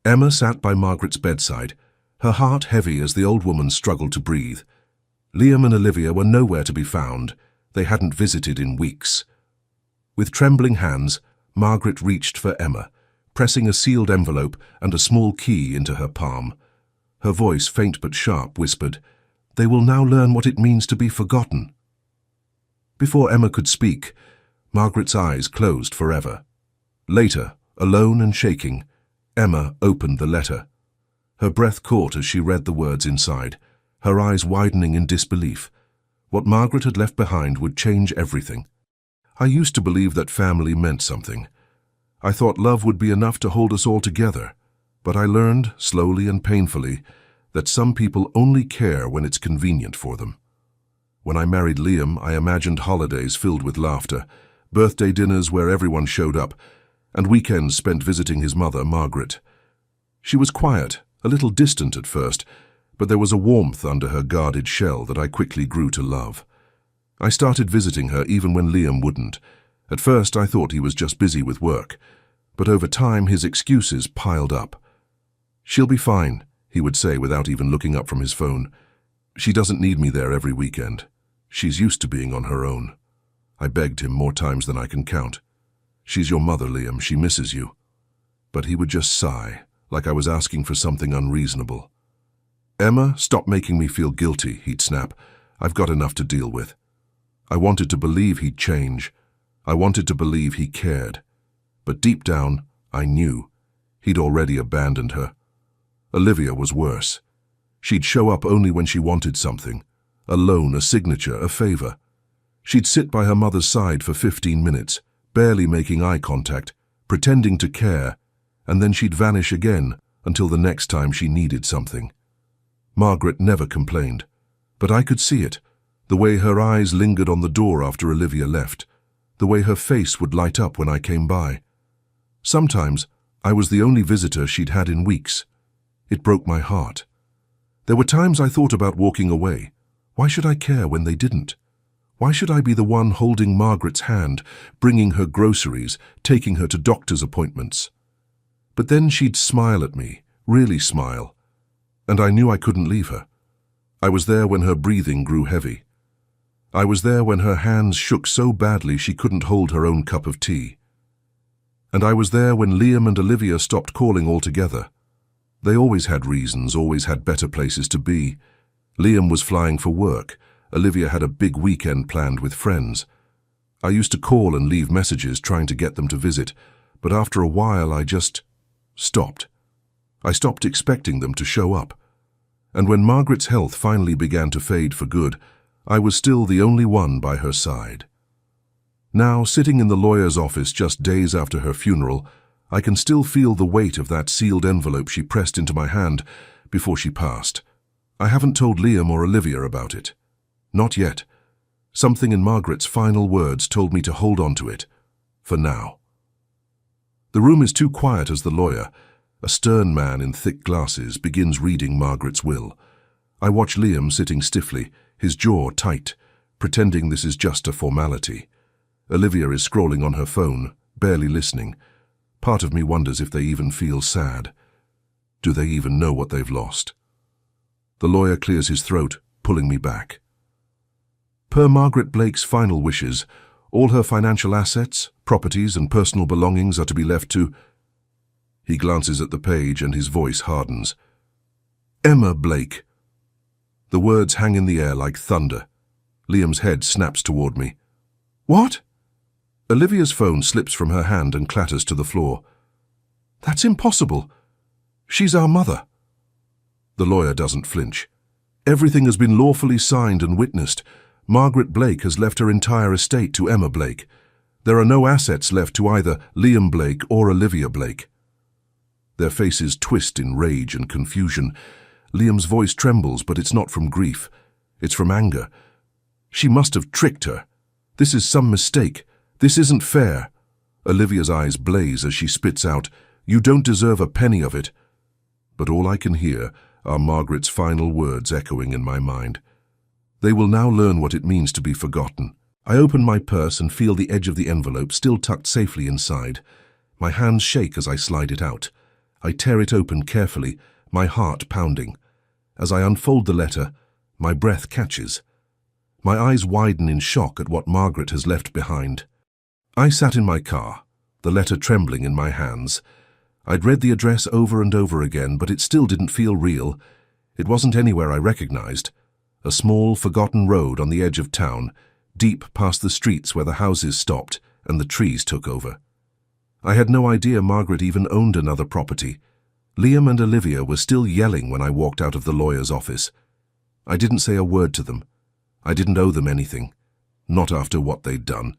Emma sat by Margaret's bedside, her heart heavy as the old woman struggled to breathe. Liam and Olivia were nowhere to be found. They hadn't visited in weeks. With trembling hands, Margaret reached for Emma, pressing a sealed envelope and a small key into her palm. Her voice, faint but sharp, whispered, "They will now learn what it means to be forgotten." Before Emma could speak, Margaret's eyes closed forever. Later, alone and shaking, Emma opened the letter. Her breath caught as she read the words inside, her eyes widening in disbelief. What Margaret had left behind would change everything. "I used to believe that family meant something. I thought love would be enough to hold us all together. But I learned, slowly and painfully, that some people only care when it's convenient for them. When I married Liam, I imagined holidays filled with laughter, birthday dinners where everyone showed up, and weekends spent visiting his mother, Margaret. She was quiet, a little distant at first, but there was a warmth under her guarded shell that I quickly grew to love. I started visiting her even when Liam wouldn't. At first I thought he was just busy with work, but over time his excuses piled up. "She'll be fine," he would say without even looking up from his phone. "She doesn't need me there every weekend. She's used to being on her own." I begged him more times than I can count. "She's your mother, Liam. She misses you." But he would just sigh, like I was asking for something unreasonable. "Emma, stop making me feel guilty," he'd snap. "I've got enough to deal with." I wanted to believe he'd change. I wanted to believe he cared. But deep down, I knew. He'd already abandoned her. Olivia was worse. She'd show up only when she wanted something. A loan, a signature, a favor. She'd sit by her mother's side for 15 minutes, barely making eye contact, pretending to care, and then she'd vanish again until the next time she needed something. Margaret never complained, but I could see it, the way her eyes lingered on the door after Olivia left, the way her face would light up when I came by. Sometimes I was the only visitor she'd had in weeks. It broke my heart. There were times I thought about walking away. Why should I care when they didn't? Why should I be the one holding Margaret's hand, bringing her groceries, taking her to doctor's appointments? But then she'd smile at me, really smile, and I knew I couldn't leave her. I was there when her breathing grew heavy. I was there when her hands shook so badly she couldn't hold her own cup of tea. And I was there when Liam and Olivia stopped calling altogether. They always had reasons, always had better places to be. Liam was flying for work. Olivia had a big weekend planned with friends. I used to call and leave messages trying to get them to visit, but after a while I just stopped. I stopped expecting them to show up. And when Margaret's health finally began to fade for good, I was still the only one by her side. Now, sitting in the lawyer's office just days after her funeral, I can still feel the weight of that sealed envelope she pressed into my hand before she passed. I haven't told Liam or Olivia about it. Not yet. Something in Margaret's final words told me to hold on to it. For now. The room is too quiet as the lawyer, a stern man in thick glasses, begins reading Margaret's will. I watch Liam sitting stiffly, his jaw tight, pretending this is just a formality. Olivia is scrolling on her phone, barely listening. Part of me wonders if they even feel sad. Do they even know what they've lost? The lawyer clears his throat, pulling me back. Per Margaret Blake's final wishes, all her financial assets, properties and personal belongings are to be left to... He glances at the page and his voice hardens. Emma Blake. The words hang in the air like thunder. Liam's head snaps toward me. What? Olivia's phone slips from her hand and clatters to the floor. That's impossible. She's our mother. The lawyer doesn't flinch. Everything has been lawfully signed and witnessed. Margaret Blake has left her entire estate to Emma Blake. There are no assets left to either Liam Blake or Olivia Blake. Their faces twist in rage and confusion. Liam's voice trembles, but it's not from grief. It's from anger. She must have tricked her. This is some mistake. This isn't fair. Olivia's eyes blaze as she spits out, "You don't deserve a penny of it." But all I can hear are Margaret's final words echoing in my mind. They will now learn what it means to be forgotten. I open my purse and feel the edge of the envelope still tucked safely inside. My hands shake as I slide it out. I tear it open carefully, my heart pounding. As I unfold the letter, my breath catches. My eyes widen in shock at what Margaret has left behind. I sat in my car, the letter trembling in my hands. I'd read the address over and over again, but it still didn't feel real. It wasn't anywhere I recognized. A small, forgotten road on the edge of town, deep past the streets where the houses stopped and the trees took over. I had no idea Margaret even owned another property. Liam and Olivia were still yelling when I walked out of the lawyer's office. I didn't say a word to them. I didn't owe them anything. Not after what they'd done.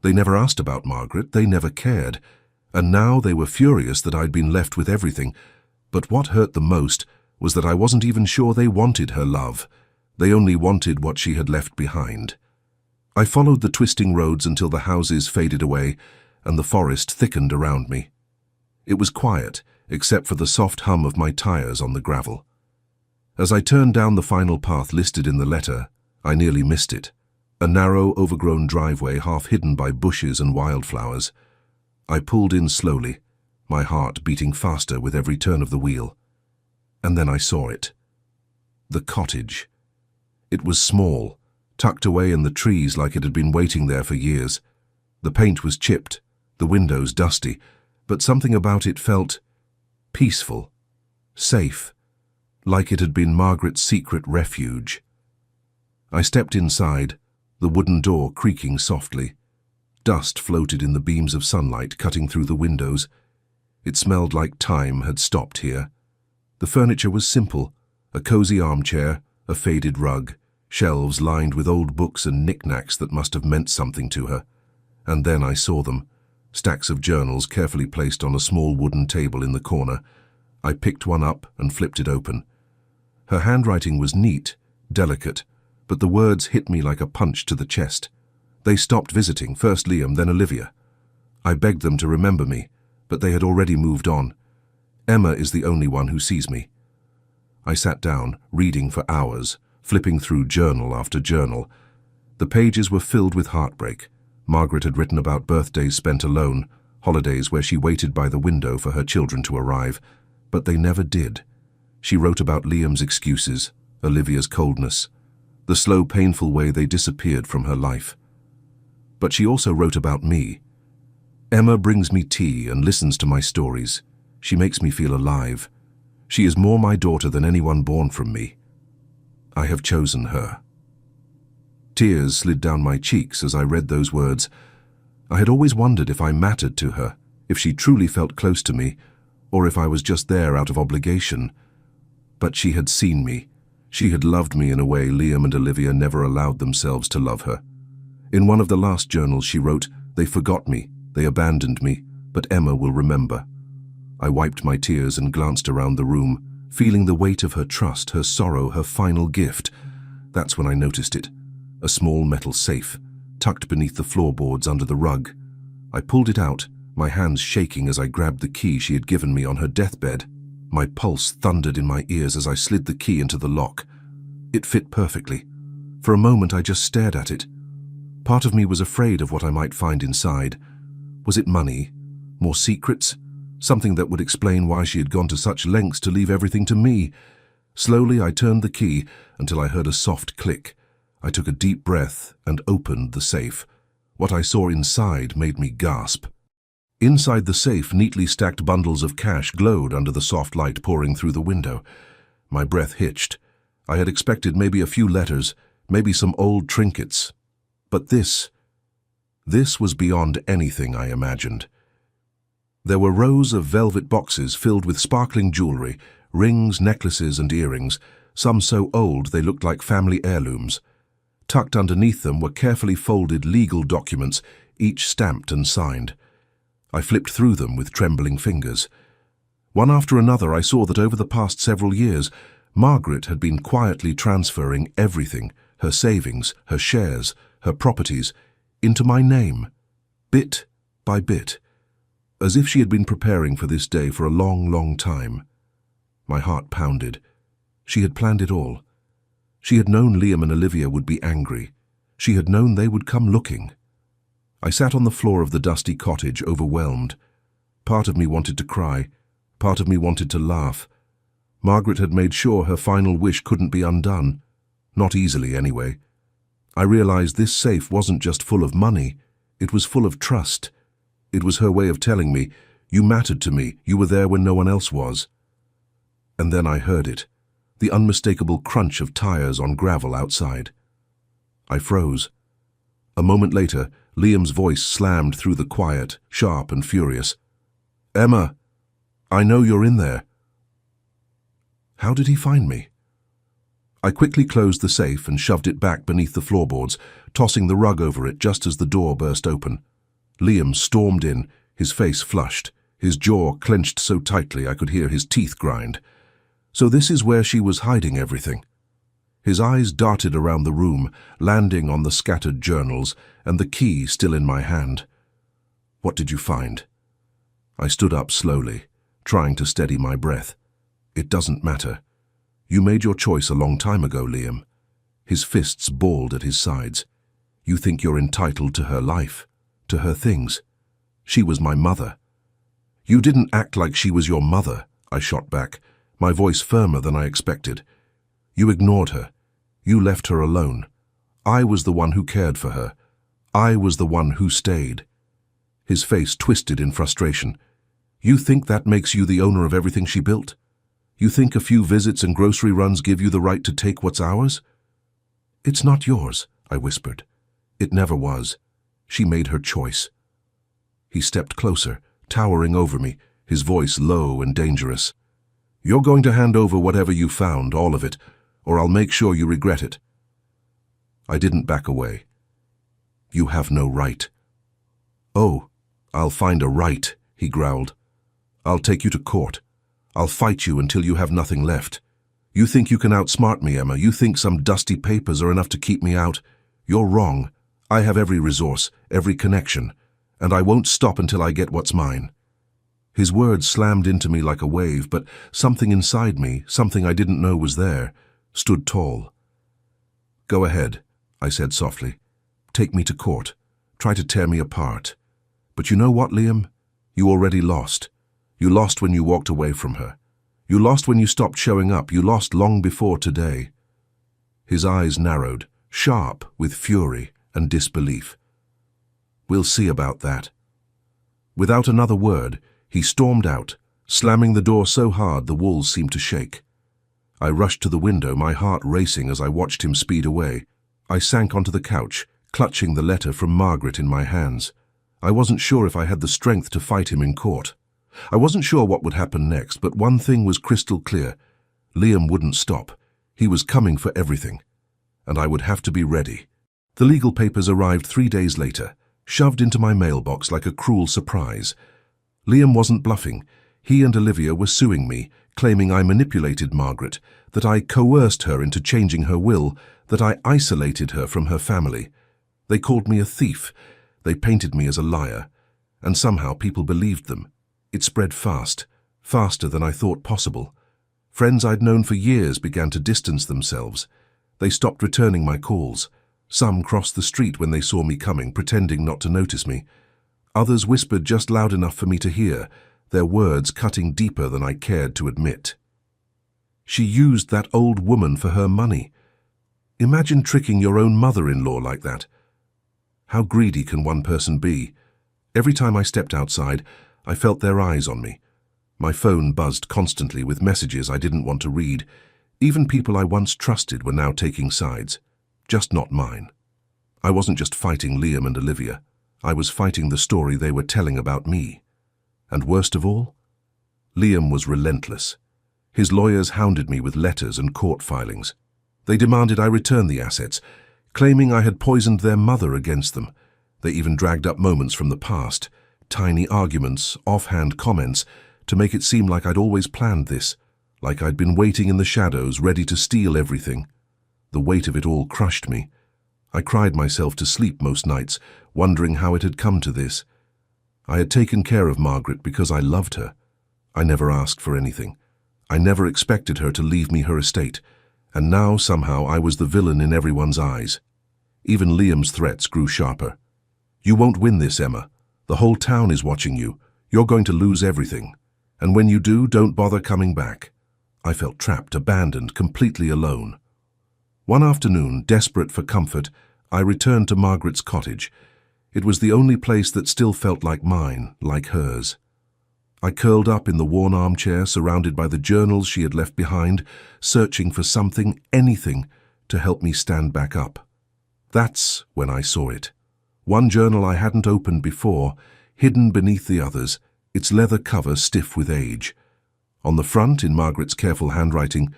They never asked about Margaret, they never cared. And now they were furious that I'd been left with everything. But what hurt the most was that I wasn't even sure they wanted her love. They only wanted what she had left behind. I followed the twisting roads until the houses faded away and the forest thickened around me. It was quiet, except for the soft hum of my tires on the gravel. As I turned down the final path listed in the letter, I nearly missed it. A narrow, overgrown driveway half hidden by bushes and wildflowers. I pulled in slowly, my heart beating faster with every turn of the wheel. And then I saw it. The cottage. It was small, tucked away in the trees like it had been waiting there for years. The paint was chipped, the windows dusty, but something about it felt peaceful, safe, like it had been Margaret's secret refuge. I stepped inside, the wooden door creaking softly. Dust floated in the beams of sunlight cutting through the windows. It smelled like time had stopped here. The furniture was simple, a cozy armchair, a faded rug, shelves lined with old books and knickknacks that must have meant something to her. And then I saw them, stacks of journals carefully placed on a small wooden table in the corner. I picked one up and flipped it open. Her handwriting was neat, delicate, but the words hit me like a punch to the chest. They stopped visiting, first Liam, then Olivia. I begged them to remember me, but they had already moved on. Emma is the only one who sees me. I sat down, reading for hours, flipping through journal after journal. The pages were filled with heartbreak. Margaret had written about birthdays spent alone, holidays where she waited by the window for her children to arrive, but they never did. She wrote about Liam's excuses, Olivia's coldness, the slow, painful way they disappeared from her life. But she also wrote about me. Emma brings me tea and listens to my stories. She makes me feel alive. She is more my daughter than anyone born from me. I have chosen her. Tears slid down my cheeks as I read those words. I had always wondered if I mattered to her, if she truly felt close to me, or if I was just there out of obligation. But she had seen me. She had loved me in a way Liam and Olivia never allowed themselves to love her. In one of the last journals she wrote, "They forgot me, they abandoned me, but Emma will remember." I wiped my tears and glanced around the room, feeling the weight of her trust, her sorrow, her final gift. That's when I noticed it. A small metal safe, tucked beneath the floorboards under the rug. I pulled it out, my hands shaking as I grabbed the key she had given me on her deathbed. My pulse thundered in my ears as I slid the key into the lock. It fit perfectly. For a moment I just stared at it. Part of me was afraid of what I might find inside. Was it money? More secrets? Something that would explain why she had gone to such lengths to leave everything to me. Slowly I turned the key until I heard a soft click. I took a deep breath and opened the safe. What I saw inside made me gasp. Inside the safe, neatly stacked bundles of cash glowed under the soft light pouring through the window. My breath hitched. I had expected maybe a few letters, maybe some old trinkets. But this was beyond anything I imagined. There were rows of velvet boxes filled with sparkling jewelry, rings, necklaces, and earrings, some so old they looked like family heirlooms. Tucked underneath them were carefully folded legal documents, each stamped and signed. I flipped through them with trembling fingers. One after another I saw that over the past several years, Margaret had been quietly transferring everything, her savings, her shares, her properties, into my name, bit by bit, as if she had been preparing for this day for a long, long time. My heart pounded. She had planned it all. She had known Liam and Olivia would be angry. She had known they would come looking. I sat on the floor of the dusty cottage, overwhelmed. Part of me wanted to cry. Part of me wanted to laugh. Margaret had made sure her final wish couldn't be undone. Not easily, anyway. I realized this safe wasn't just full of money. It was full of trust. It was her way of telling me, you mattered to me, you were there when no one else was. And then I heard it, the unmistakable crunch of tires on gravel outside. I froze. A moment later, Liam's voice slammed through the quiet, sharp and furious. "Emma, I know you're in there." How did he find me? I quickly closed the safe and shoved it back beneath the floorboards, tossing the rug over it just as the door burst open. Liam stormed in, his face flushed, his jaw clenched so tightly I could hear his teeth grind. So this is where she was hiding everything. His eyes darted around the room, landing on the scattered journals and the key still in my hand. "What did you find?" I stood up slowly, trying to steady my breath. "It doesn't matter. You made your choice a long time ago, Liam." His fists balled at his sides. "You think you're entitled to her life, to her things. She was my mother." "You didn't act like she was your mother," I shot back, my voice firmer than I expected. "You ignored her. You left her alone. I was the one who cared for her. I was the one who stayed." His face twisted in frustration. "You think that makes you the owner of everything she built? You think a few visits and grocery runs give you the right to take what's ours?" "It's not yours," I whispered. "It never was. She made her choice." He stepped closer, towering over me, his voice low and dangerous. "You're going to hand over whatever you found, all of it, or I'll make sure you regret it." I didn't back away. "You have no right." "Oh, I'll find a right," he growled. "I'll take you to court. I'll fight you until you have nothing left. You think you can outsmart me, Emma? You think some dusty papers are enough to keep me out? You're wrong. I have every resource, every connection, and I won't stop until I get what's mine." His words slammed into me like a wave, but something inside me, something I didn't know was there, stood tall. "Go ahead," I said softly. "Take me to court. Try to tear me apart. But you know what, Liam? You already lost. You lost when you walked away from her. You lost when you stopped showing up. You lost long before today." His eyes narrowed, sharp with fury and disbelief. "We'll see about that." Without another word, he stormed out, slamming the door so hard the walls seemed to shake. I rushed to the window, my heart racing as I watched him speed away. I sank onto the couch, clutching the letter from Margaret in my hands. I wasn't sure if I had the strength to fight him in court. I wasn't sure what would happen next, but one thing was crystal clear. Liam wouldn't stop. He was coming for everything. And I would have to be ready. The legal papers arrived 3 days later, shoved into my mailbox like a cruel surprise. Liam wasn't bluffing. He and Olivia were suing me, claiming I manipulated Margaret, that I coerced her into changing her will, that I isolated her from her family. They called me a thief. They painted me as a liar. And somehow people believed them. It spread fast, faster than I thought possible. Friends I'd known for years began to distance themselves. They stopped returning my calls. Some crossed the street when they saw me coming, pretending not to notice me. Others whispered just loud enough for me to hear, their words cutting deeper than I cared to admit. She used that old woman for her money. Imagine tricking your own mother-in-law like that. How greedy can one person be? Every time I stepped outside, I felt their eyes on me. My phone buzzed constantly with messages I didn't want to read. Even people I once trusted were now taking sides. Just not mine. I wasn't just fighting Liam and Olivia. I was fighting the story they were telling about me. And worst of all, Liam was relentless. His lawyers hounded me with letters and court filings. They demanded I return the assets, claiming I had poisoned their mother against them. They even dragged up moments from the past, tiny arguments, offhand comments, to make it seem like I'd always planned this, like I'd been waiting in the shadows, ready to steal everything. The weight of it all crushed me. I cried myself to sleep most nights, wondering how it had come to this. I had taken care of Margaret because I loved her. I never asked for anything. I never expected her to leave me her estate, and now somehow I was the villain in everyone's eyes. Even Liam's threats grew sharper. "You won't win this, Emma. The whole town is watching you. You're going to lose everything." And when you do, don't bother coming back. I felt trapped, abandoned, completely alone. One afternoon, desperate for comfort, I returned to Margaret's cottage. It was the only place that still felt like mine, like hers. I curled up in the worn armchair, surrounded by the journals she had left behind, searching for something, anything, to help me stand back up. That's when I saw it. One journal I hadn't opened before, hidden beneath the others, its leather cover stiff with age. On the front, in Margaret's careful handwriting,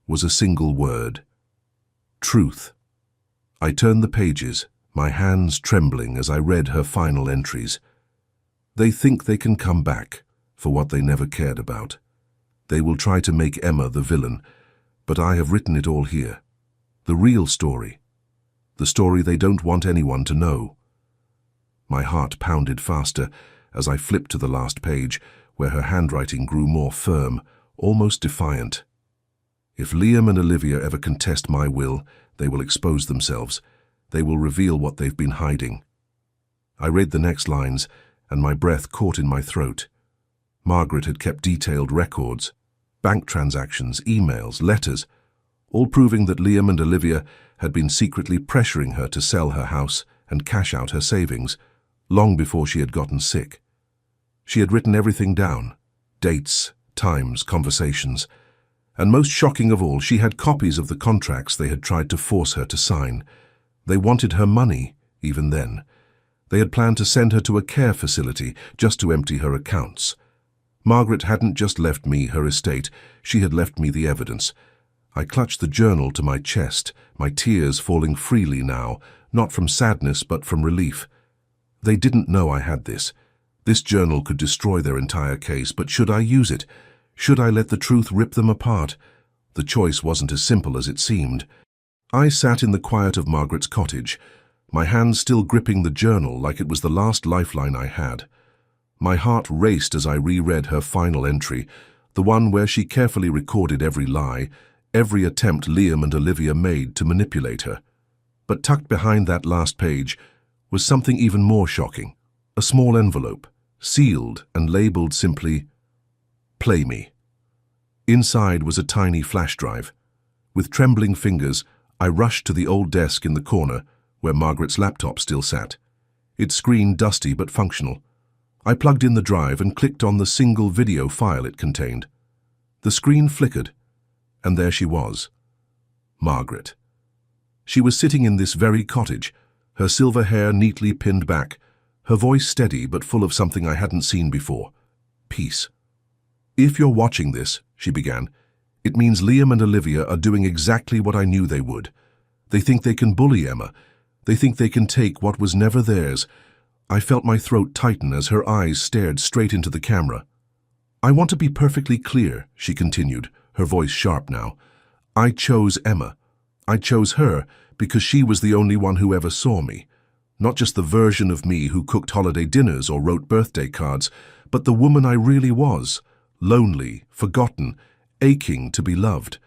was a single word: truth. I turned the pages, my hands trembling as I read her final entries. They think they can come back for what they never cared about. They will try to make Emma the villain, but I have written it all here. The real story. The story they don't want anyone to know. My heart pounded faster as I flipped to the last page, where her handwriting grew more firm, almost defiant. If Liam and Olivia ever contest my will, they will expose themselves. They will reveal what they've been hiding. I read the next lines, and my breath caught in my throat. Margaret had kept detailed records, bank transactions, emails, letters, all proving that Liam and Olivia had been secretly pressuring her to sell her house and cash out her savings, long before she had gotten sick. She had written everything down: dates, times, conversations. And most shocking of all, she had copies of the contracts they had tried to force her to sign. They wanted her money, even then. They had planned to send her to a care facility just to empty her accounts. Margaret hadn't just left me her estate, she had left me the evidence. I clutched the journal to my chest, my tears falling freely now, not from sadness but from relief. They didn't know I had this. This journal could destroy their entire case, but should I use it? Should I let the truth rip them apart? The choice wasn't as simple as it seemed. I sat in the quiet of Margaret's cottage, my hands still gripping the journal like it was the last lifeline I had. My heart raced as I reread her final entry, the one where she carefully recorded every lie, every attempt Liam and Olivia made to manipulate her. But tucked behind that last page was something even more shocking: a small envelope, sealed and labeled simply, "Play me." Inside was a tiny flash drive. With trembling fingers, I rushed to the old desk in the corner where Margaret's laptop still sat, its screen dusty but functional. I plugged in the drive and clicked on the single video file it contained. The screen flickered, and there she was, Margaret. She was sitting in this very cottage, her silver hair neatly pinned back, her voice steady but full of something I hadn't seen before: peace. "If you're watching this," she began, "it means Liam and Olivia are doing exactly what I knew they would. They think they can bully Emma. They think they can take what was never theirs." I felt my throat tighten as her eyes stared straight into the camera. "I want to be perfectly clear," she continued, her voice sharp now. "I chose Emma. I chose her because she was the only one who ever saw me. Not just the version of me who cooked holiday dinners or wrote birthday cards, but the woman I really was, lonely, forgotten, aching to be loved.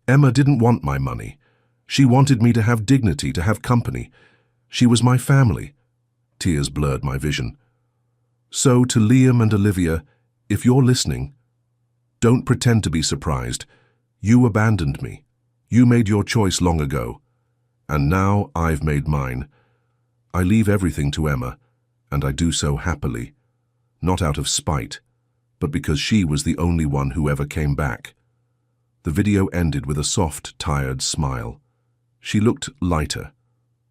Emma didn't want my money. She wanted me to have dignity, to have company. She was my family." Tears blurred my vision. "So to Liam and Olivia, if you're listening, don't pretend to be surprised. You abandoned me. You made your choice long ago. And now I've made mine. I leave everything to Emma, and I do so happily. Not out of spite, but because she was the only one who ever came back." The video ended with a soft, tired smile. She looked lighter,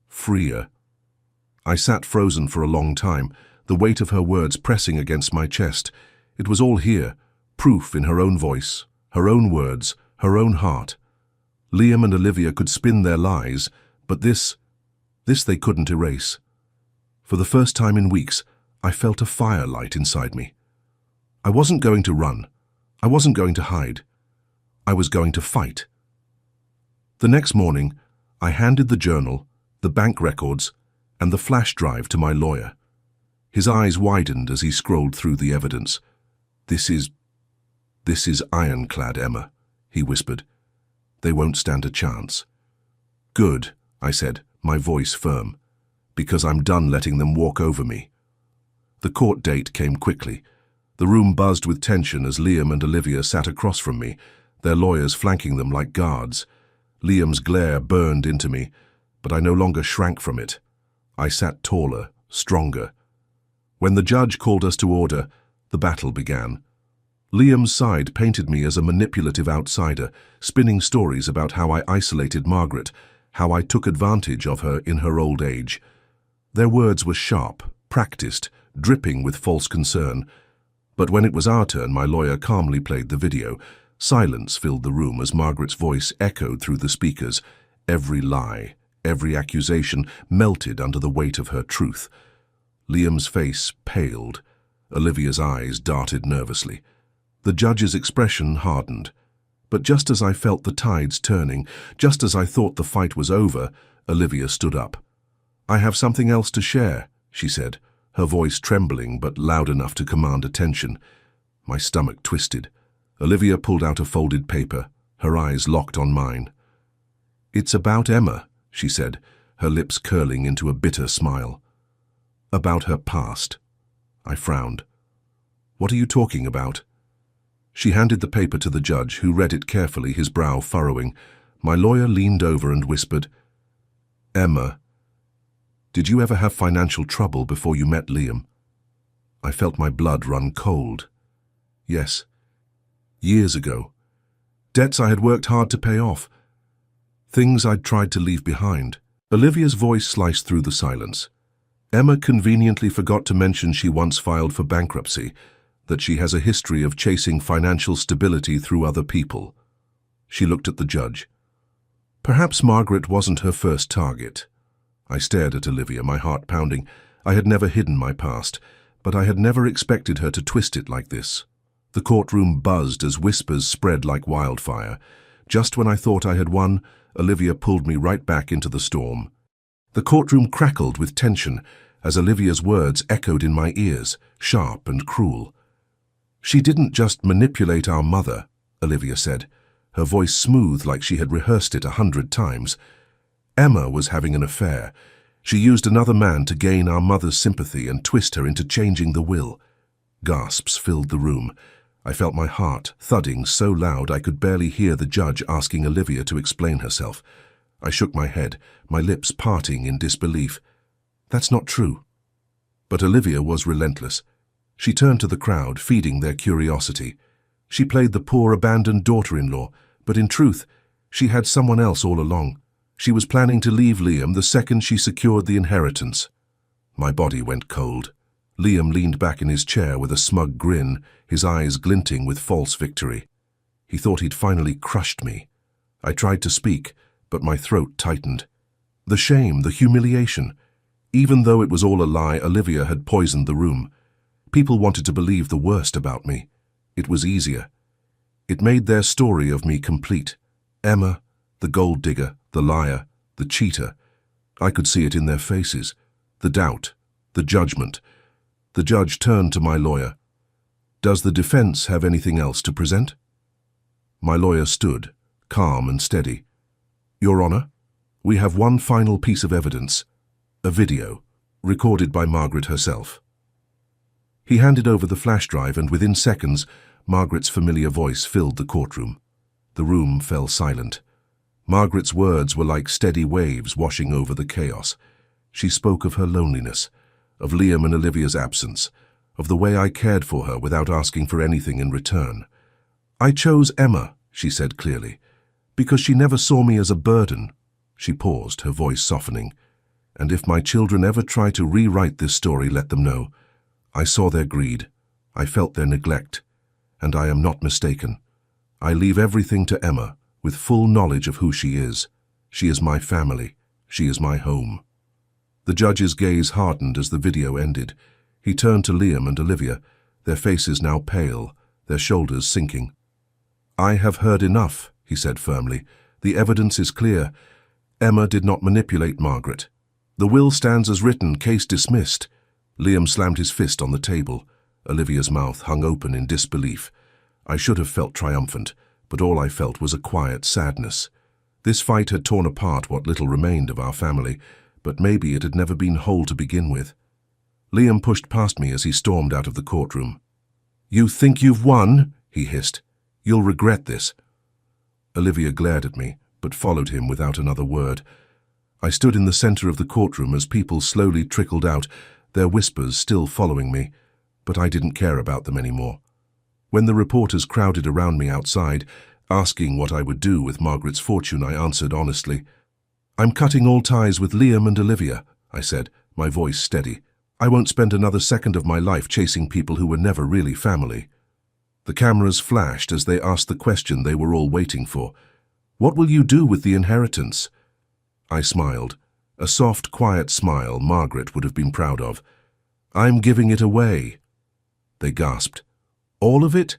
freer. I sat frozen for a long time, the weight of her words pressing against my chest. It was all here, proof in her own voice, her own words, her own heart. Liam and Olivia could spin their lies, but this they couldn't erase. For the first time in weeks, I felt a fire light inside me. I wasn't going to run. I wasn't going to hide. I was going to fight. The next morning, I handed the journal, the bank records, and the flash drive to my lawyer. His eyes widened as he scrolled through the evidence. This is ironclad, Emma," he whispered. "They won't stand a chance." "Good," I said, my voice firm, "because I'm done letting them walk over me." The court date came quickly. The room buzzed with tension as Liam and Olivia sat across from me, their lawyers flanking them like guards. Liam's glare burned into me, but I no longer shrank from it. I sat taller, stronger. When the judge called us to order, the battle began. Liam's side painted me as a manipulative outsider, spinning stories about how I isolated Margaret, how I took advantage of her in her old age. Their words were sharp, practiced, dripping with false concern. But when it was our turn, my lawyer calmly played the video. Silence filled the room as Margaret's voice echoed through the speakers. Every lie, every accusation melted under the weight of her truth. Liam's face paled. Olivia's eyes darted nervously. The judge's expression hardened. But just as I felt the tides turning, just as I thought the fight was over, Olivia stood up. "I have something else to share," she said, her voice trembling but loud enough to command attention. My stomach twisted. Olivia pulled out a folded paper, her eyes locked on mine. "It's about Emma," she said, her lips curling into a bitter smile. "About her past." I frowned. "What are you talking about?" She handed the paper to the judge, who read it carefully, his brow furrowing. My lawyer leaned over and whispered, "Emma, did you ever have financial trouble before you met Liam?" I felt my blood run cold. Yes. Years ago. Debts I had worked hard to pay off. Things I'd tried to leave behind. Olivia's voice sliced through the silence. "Emma conveniently forgot to mention she once filed for bankruptcy, that she has a history of chasing financial stability through other people." She looked at the judge. Perhaps Margaret wasn't her first target. I stared at Olivia, my heart pounding. I had never hidden my past, but I had never expected her to twist it like this. The courtroom buzzed as whispers spread like wildfire. Just when I thought I had won, Olivia pulled me right back into the storm. The courtroom crackled with tension as Olivia's words echoed in my ears, sharp and cruel. "She didn't just manipulate our mother," Olivia said, her voice smooth like she had rehearsed it 100 times. "Emma was having an affair. She used another man to gain our mother's sympathy and twist her into changing the will." Gasps filled the room. I felt my heart thudding so loud I could barely hear the judge asking Olivia to explain herself. I shook my head, my lips parting in disbelief. "That's not true." But Olivia was relentless. She turned to the crowd, feeding their curiosity. She played the poor abandoned daughter-in-law, but in truth, she had someone else all along. She was planning to leave Liam the second she secured the inheritance. My body went cold. Liam leaned back in his chair with a smug grin, his eyes glinting with false victory. He thought he'd finally crushed me. I tried to speak, but my throat tightened. The shame, the humiliation. Even though it was all a lie, Olivia had poisoned the room. People wanted to believe the worst about me. It was easier. It made their story of me complete. Emma, the gold digger, the liar, the cheater. I could see it in their faces. The doubt, the judgment. The judge turned to my lawyer. "Does the defense have anything else to present?" My lawyer stood, calm and steady. "Your Honor, we have one final piece of evidence. A video, recorded by Margaret herself." He handed over the flash drive, and within seconds, Margaret's familiar voice filled the courtroom. The room fell silent. Margaret's words were like steady waves washing over the chaos. She spoke of her loneliness, of Liam and Olivia's absence, of the way I cared for her without asking for anything in return. "I chose Emma," she said clearly, "because she never saw me as a burden." She paused, her voice softening. "And if my children ever try to rewrite this story, let them know. I saw their greed. I felt their neglect. And I am not mistaken. I leave everything to Emma, with full knowledge of who she is. She is my family. She is my home." The judge's gaze hardened as the video ended. He turned to Liam and Olivia, their faces now pale, their shoulders sinking. "I have heard enough," he said firmly. "The evidence is clear. Emma did not manipulate Margaret. The will stands as written, case dismissed." Liam slammed his fist on the table. Olivia's mouth hung open in disbelief. I should have felt triumphant, but all I felt was a quiet sadness. This fight had torn apart what little remained of our family, but maybe it had never been whole to begin with. Liam pushed past me as he stormed out of the courtroom. "You think you've won?" he hissed. "You'll regret this." Olivia glared at me, but followed him without another word. I stood in the center of the courtroom as people slowly trickled out, their whispers still following me, but I didn't care about them anymore. When the reporters crowded around me outside, asking what I would do with Margaret's fortune, I answered honestly. "I'm cutting all ties with Liam and Olivia," I said, my voice steady. "I won't spend another second of my life chasing people who were never really family." The cameras flashed as they asked the question they were all waiting for. "What will you do with the inheritance?" I smiled, a soft, quiet smile Margaret would have been proud of. "I'm giving it away." They gasped. "All of it?"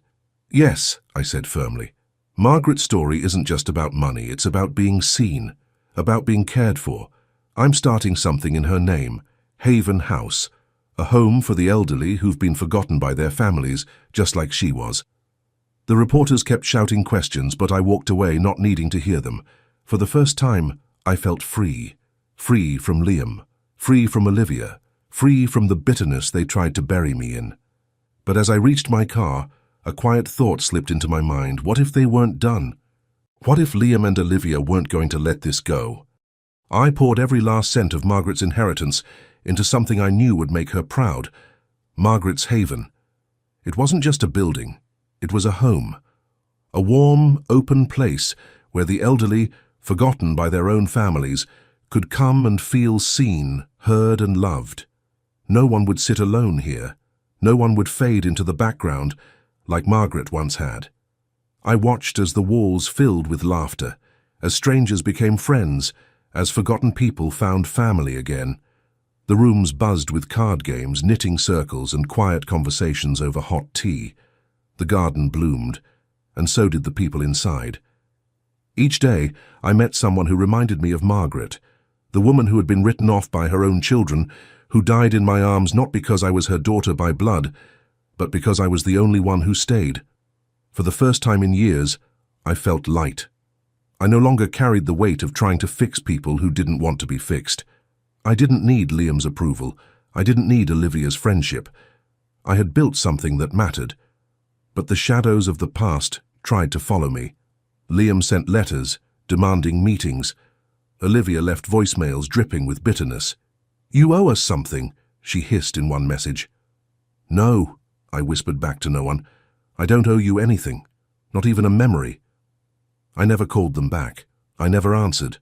"Yes," I said firmly. "Margaret's story isn't just about money, it's about being seen, about being cared for. I'm starting something in her name, Haven House, a home for the elderly who've been forgotten by their families, just like she was." The reporters kept shouting questions, but I walked away not needing to hear them. For the first time, I felt free. Free from Liam, free from Olivia, free from the bitterness they tried to bury me in. But as I reached my car, a quiet thought slipped into my mind. What if they weren't done? What if Liam and Olivia weren't going to let this go? I poured every last cent of Margaret's inheritance into something I knew would make her proud. Margaret's Haven. It wasn't just a building. It was a home. A warm, open place where the elderly, forgotten by their own families, could come and feel seen, heard and loved. No one would sit alone here. No one would fade into the background like Margaret once had. I watched as the walls filled with laughter, as strangers became friends, as forgotten people found family again. The rooms buzzed with card games, knitting circles and quiet conversations over hot tea. The garden bloomed, and so did the people inside. Each day, I met someone who reminded me of Margaret, the woman who had been written off by her own children, who died in my arms not because I was her daughter by blood, but because I was the only one who stayed. For the first time in years, I felt light. I no longer carried the weight of trying to fix people who didn't want to be fixed. I didn't need Liam's approval. I didn't need Olivia's friendship. I had built something that mattered. But the shadows of the past tried to follow me. Liam sent letters, demanding meetings. Olivia left voicemails dripping with bitterness. "You owe us something," she hissed in one message. "No," I whispered back to no one. "I don't owe you anything, not even a memory." I never called them back. I never answered.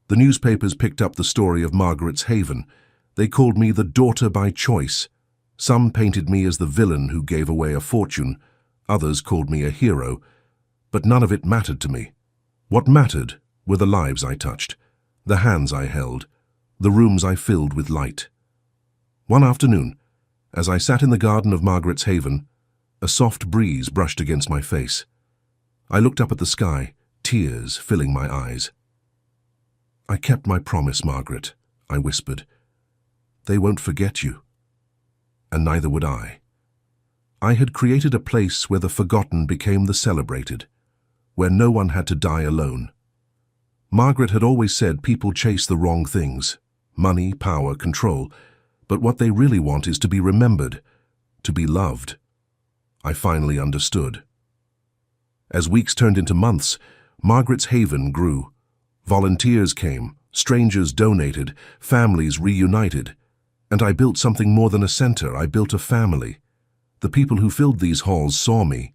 The newspapers picked up the story of Margaret's Haven. They called me the daughter by choice. Some painted me as the villain who gave away a fortune. Others called me a hero. But none of it mattered to me. What mattered were the lives I touched, the hands I held, the rooms I filled with light. One afternoon, as I sat in the garden of Margaret's Haven, a soft breeze brushed against my face. I looked up at the sky, tears filling my eyes. "I kept my promise, Margaret," I whispered. "They won't forget you." And neither would I. I had created a place where the forgotten became the celebrated, where no one had to die alone. Margaret had always said people chase the wrong things, money, power, control, but what they really want is to be remembered, to be loved. I finally understood. As weeks turned into months, Margaret's Haven grew. Volunteers came, strangers donated, families reunited. And I built something more than a center. I built a family. The people who filled these halls saw me.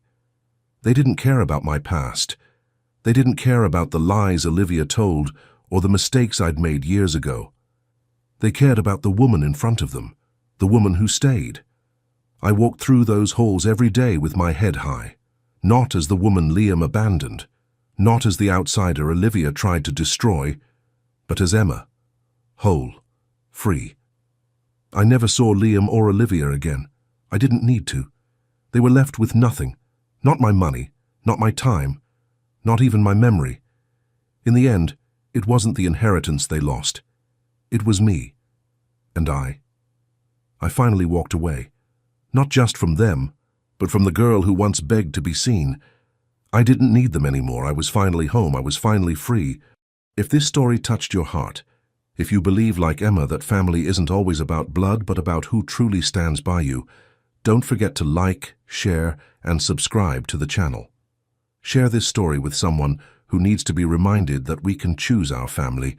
They didn't care about my past. They didn't care about the lies Olivia told or the mistakes I'd made years ago. They cared about the woman in front of them, the woman who stayed. I walked through those halls every day with my head high, not as the woman Liam abandoned, not as the outsider Olivia tried to destroy, but as Emma, whole, free. I never saw Liam or Olivia again. I didn't need to. They were left with nothing, not my money, not my time, not even my memory. In the end, it wasn't the inheritance they lost. It was me. And I. I finally walked away, not just from them, but from the girl who once begged to be seen. I didn't need them anymore. I was finally home. I was finally free. If this story touched your heart, if you believe like Emma that family isn't always about blood but about who truly stands by you, Don't forget to like, share, and subscribe to the channel. Share this story with someone who needs to be reminded that we can choose our family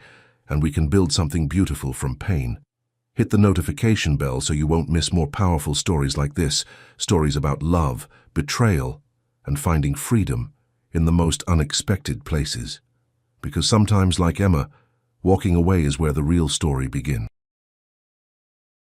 and we can build something beautiful from pain. Hit the notification bell so you won't miss more powerful stories like this, stories about love, betrayal, and finding freedom in the most unexpected places. Because sometimes, like Emma, walking away is where the real story begins.